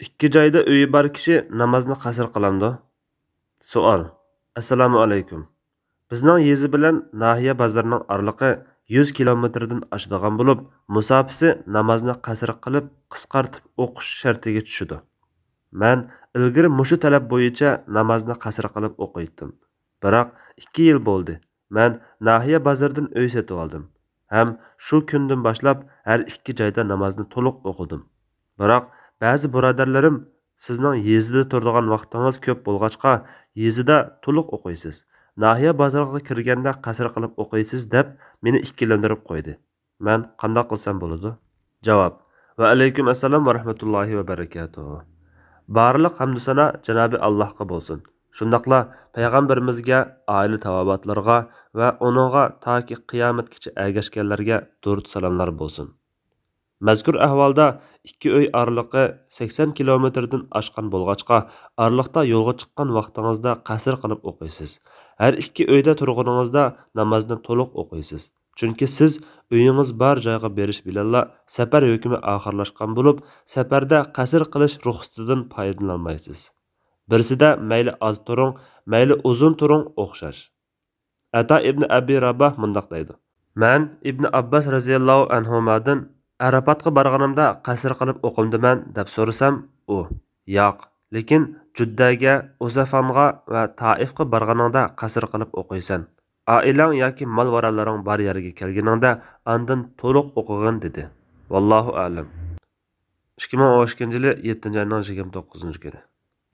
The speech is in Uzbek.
İkki joyda uyi bor kishi namozni qasr qilamdi? Savol. Assalomu alaykum. Bizning yezi bilan nahiya bozorining oraliqi 100 kilometrdan oshadigan bo'lib, musofisi namozni qasr qilib, qisqartib o'qish shartiga tushidi. Men ilgari mushu talab bo'yicha namozni qasr qilib o'qiydim. Biroq 2 yil bo'ldi. Men nahiya bozoridan uy sotib oldim. Ham shu kundan boshlab har ikki joyda namozni to'liq o'qidim. Biroq ba'zi birodarlarim sizning yezida turadigan vaqtingiz ko'p bo'lg'achqa, yezida to'liq o'qiysiz. Nahiya bozoriga kirganda qasr qilib o'qiysiz deb meni ikkilantirib qo'ydi. Men qanday qilsam bo'ladi? Javob. Va alaykum assalom va rahmatullohi va barakatuh. Barliq hamd sana Janobi Allohga bo'lsin. Shundaqla payg'ambarimizga, oila tavobatlarga va uningga toki qiyomatgacha ergashganlarga durud salomlar bo'lsin. Mazkur ahvolda ikki uy oraliqi 80 kilometrdan oshgan bo'lg'achqa, oraliqda yo'lga chiqqan vaqtingizda qasr qilib o'qiysiz. Har ikki uyda turganingizda namozni to'liq o'qiysiz. Chunki siz uyingiz bor joyga berish bilan safar hukmi oxirlashgan bo'lib, safarda qasr qilish ruxsatidan foydalanolmaysiz. Birisida mayli oz turing, mayli uzun turing o'xshash. Ata ibn Abi Rabah mundaq deydi. Men Ibn Abbas radhiyallohu anhumadan Arafatga borganimda qasr qilib o'qimdiman deb so'rasam, u: "Yo'q, lekin Juddaga, Uzafanga va Taifga borganingda qasr qilib o'qiysan. Oilang yoki mol-varalaring bor yerga kelganingda ondan to'liq o'qig'in" dedi. Vallohu a'lam. 2012-yil 7-oyning 29-kuni.